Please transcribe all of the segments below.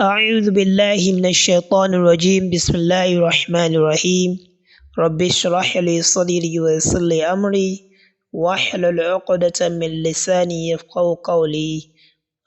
أعوذ بالله من الشيطان الرجيم بسم الله الرحمن الرحيم رب اشرح لي صدري ويسر لي أمري واحلل عقدة من لساني يفقهوا قولي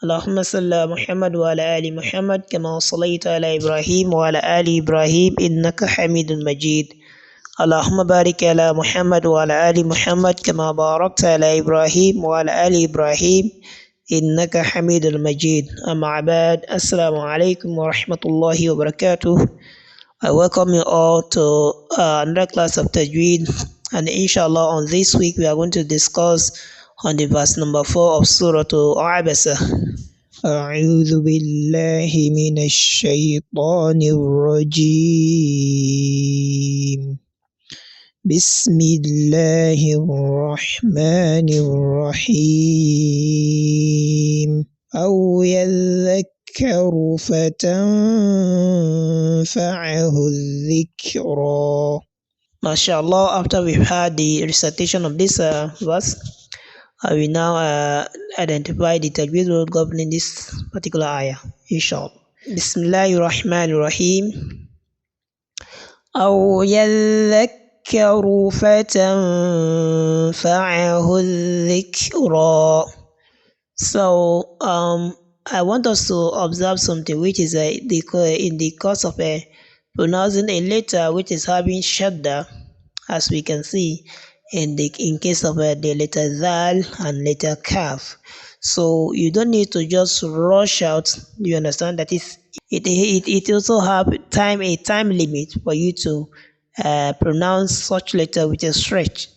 اللهم صل على محمد وعلى آل محمد كما صليت على إبراهيم وعلى آل إبراهيم إنك حميد مجيد اللهم بارك على محمد وعلى آل محمد كما باركت على إبراهيم وعلى آل إبراهيم إنك حميد مجيد أما بعد السلام عليكم ورحمة الله وبركاته. I welcome you all to another class of Tajweed, and inshallah on this week we are going to discuss on the verse number 4 of Suratu Abasa. أعوذ بالله من الشيطان الرجيم بسم الله الرحمن الرحيم أو يذكر فتنفعه الذكرى. MashaAllah, after we've had the recitation of this verse, I will now identify the tajweed rule governing this particular ayah, inshallah. Bismillahir Rahmanir Rahim. أو يذكر فتنفعه الذكرى. So I want us to observe something which is in the course of pronouncing a letter which is having shadda, as we can see in case of the letter zal and letter kaf. So you don't need to just rush out. You understand that it also have a time limit for you to pronounce such letter with a stretch.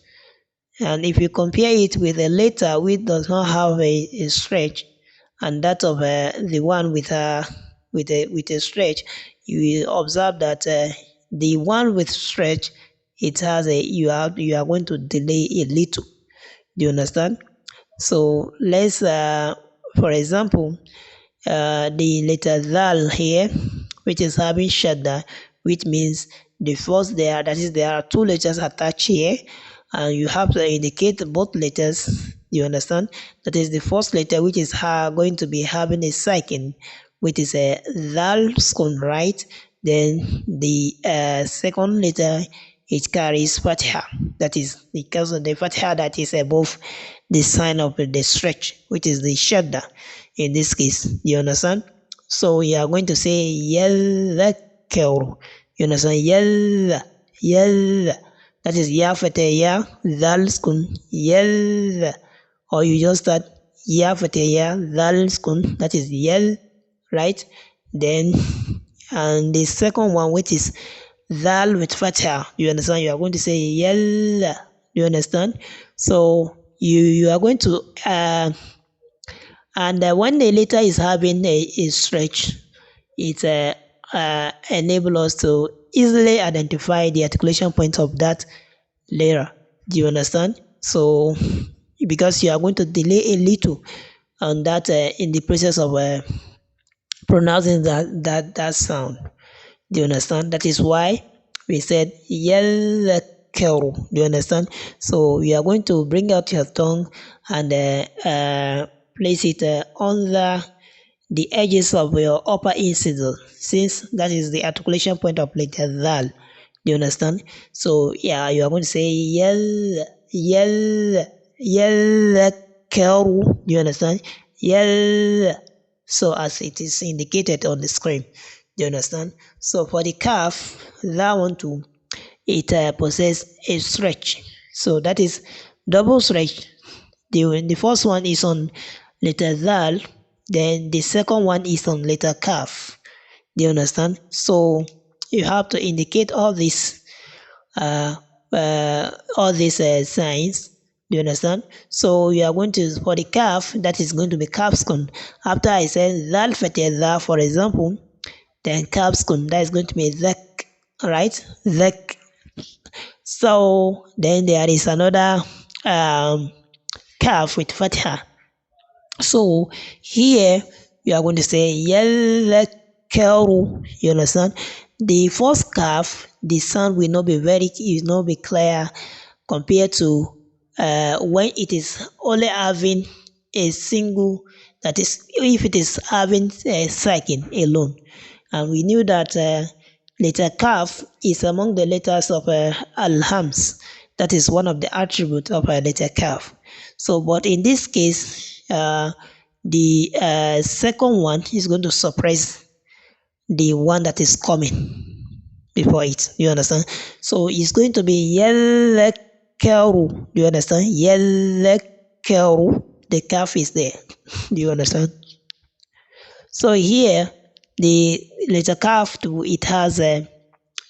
And if you compare it with a letter which does not have a stretch, and that of the one with a stretch, you will observe that the one with stretch, it has you are going to delay a little. Do you understand? So let's for example, the letter zal here, which is having shadda, which means the first there are two letters attached here, and you have to indicate both letters. You understand? That is the first letter, which is going to be having a second, which is a zal skun, right? Then the second letter, it carries fatha. That is because of the fatha that is above the sign of the stretch, which is the shadda in this case. You understand? So you are going to say yadhakkaru. You understand? Yadha. That is ya fatha ya, zal skun, yadha. Or you just start ya fatha ya, zal skun, that is yal, right? Then and the second one, which is zal with fatha, you understand? You are going to say yalla. You understand? So you are going to and when the letter is having a stretch, it enable us to easily identify the articulation point of that letter. Do you understand? So because you are going to delay a little on that in the process of pronouncing that sound. Do you understand? That is why we said yadhakkaru. Do you understand? So you are going to bring out your tongue and place it on the edges of your upper incision, since that is the articulation point of letter zal. Do you understand? So yeah, you are going to say yadhakkaru. Do you understand? So as it is indicated on the screen. Do you understand? So for the calf, that one too, it possesses a stretch. So that is double stretch. The first one is on letter zal, then the second one is on letter kaf. Do you understand? So you have to indicate all these signs. Do you understand? So you are going to, for the kaf, that is going to be kaf skun. After I said zal fatha za, for example, then kaf skun, that is going to be zak, right? Zak. So then there is another kaf with fatha. So here you are going to say yadhakkaru. You understand? The first kaf, the sound will not be clear compared to when it is only having a single, That is, if it is having sakin alone. And we knew that letter kaf is among the letters of al-hams. That is one of the attributes of letter kaf. So, but in this case, the second one is going to suppress the one that is coming before it. You understand? So it's going to be yelekaru. Do you understand? Yelekaru. The calf is there. Do you understand? So here, the letter calf, it has a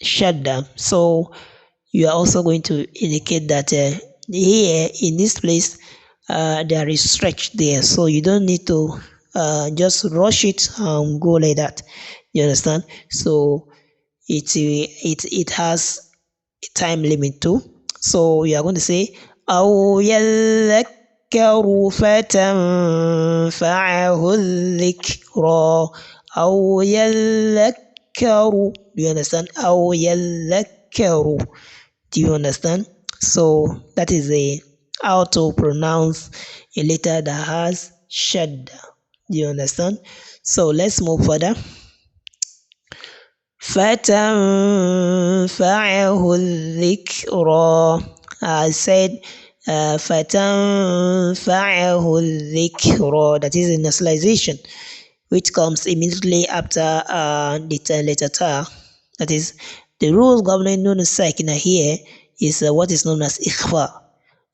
shadda. So you are also going to indicate that here in this place, there is stretch there. So you don't need to just rush it and go like that. You understand? So it has a time limit too. So you are going to say أو يذكر فتنفعه الذكرى أو يذكر. Do you understand? أو يذكر. Do you understand? So that is how to pronounce a letter that has shadda. Do you understand? So let's move further. فَتَنْفَعَهُ الذِّكْرَى. I said فَتَنْفَعَهُ الذِّكْرَى. That is a nasalization which comes immediately after the letter ta. That is, the rules governing nun sakina here is what is known as ikhfa.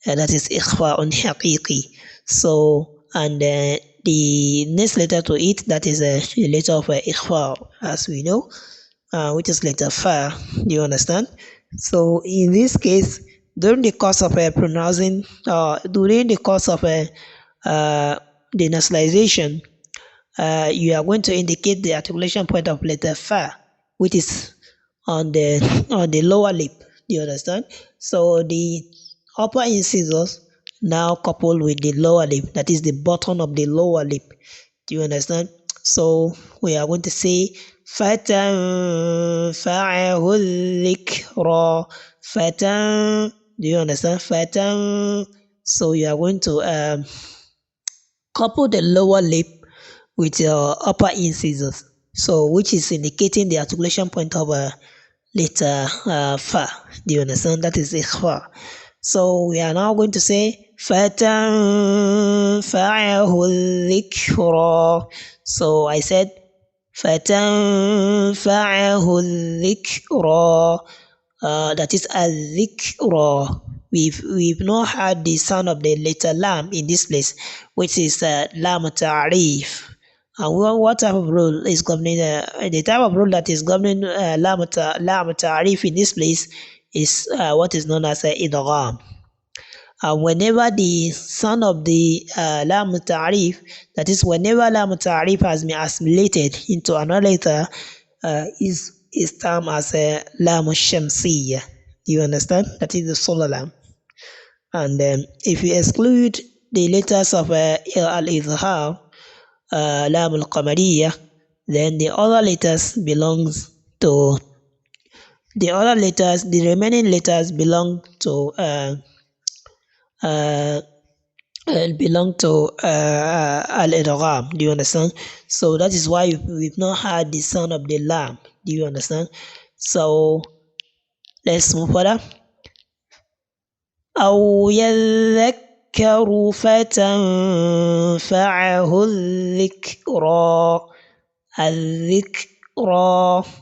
That is ikhfa on haqiqi. So, and the next letter to it, that is a letter of ikhfa, as we know. Which is letter fa. Do you understand? So in this case, during the course of pronouncing, during the course of the nasalization, you are going to indicate the articulation point of letter fa, which is on the lower lip. Do you understand? So the upper incisors now coupled with the lower lip, that is the bottom of the lower lip. Do you understand? So we are going to say فَتَنْفَعَهُ الذِّكْرَى. Do you understand? So you are going to couple the lower lip with your upper incisors. So which is indicating the articulation point of letter fa. Do you understand? That is ikhfa. So we are now going to say فَتَنْفَعَهُ الذِّكْرَى. So I said فَتَنْفَعَهُ الذِّكْرَى. That is al-dhikra. We've not had the sound of the letter lam in this place, which is lam ta'rif. And what type of rule is governing the type of rule that is governing lam ta'rif in this place is what is known as idgham. Whenever the sound of the lam ta'rif, that is whenever lam ta'rif has been assimilated into another letter, is termed as lam shamsiyya. Do you understand? That is the solar lam. And if you exclude the letters of al-izhar, lam al-qamariyya, then the other letters belongs to the remaining letters belong to al-idgham. Do you understand? So that is why we've not had the sound of the lam. Do you understand? So let's move further. أو يذكر فتنفعه الذكرى.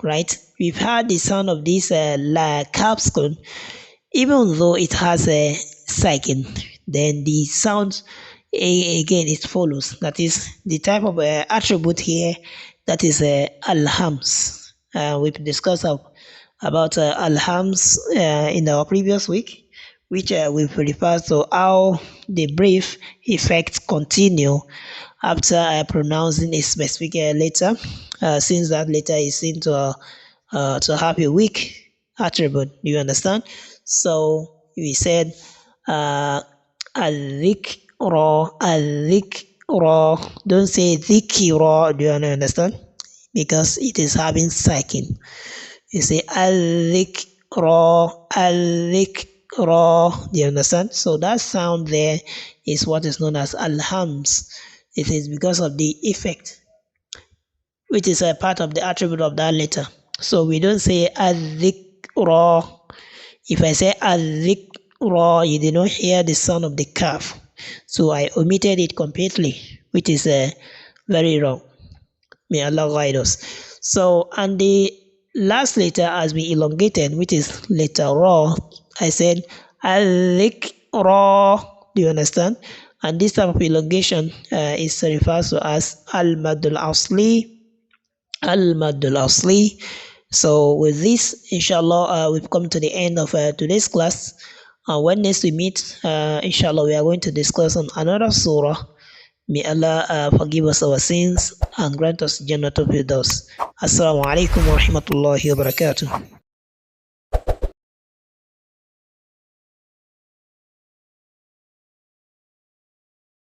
Right? We've had the sound of this capsule, even though it has a second. Then the sound again it follows. That is the type of attribute here. That is alhams. We've discussed about alhams in our previous week, which we've referred to how the brief effects continue after pronouncing a specific letter, since that letter is seen to have a weak attribute. Do you understand? So we said al-dhikra. Don't say dhikra. Do you understand? Because it is having sakin. You say al-dhikra. Do you understand? So that sound there is what is known as alhams. It is because of the effect, which is a part of the attribute of that letter. So we don't say adhikra. If I say adhikra, you did not hear the sound of the calf. So I omitted it completely, which is very wrong. May Allah guide us. So, and the last letter has been elongated, which is letter Ra. I said al-dhikra. Do you understand? And this type of elongation is referred to as al-madul asli. Al-madul asli. So with this, inshallah, we've come to the end of today's class. When next we meet, inshallah, we are going to discuss on another surah. May Allah forgive us our sins and grant us Jannatul Firdaus. Assalamu alaikum wa rahmatullahi wa barakatuh.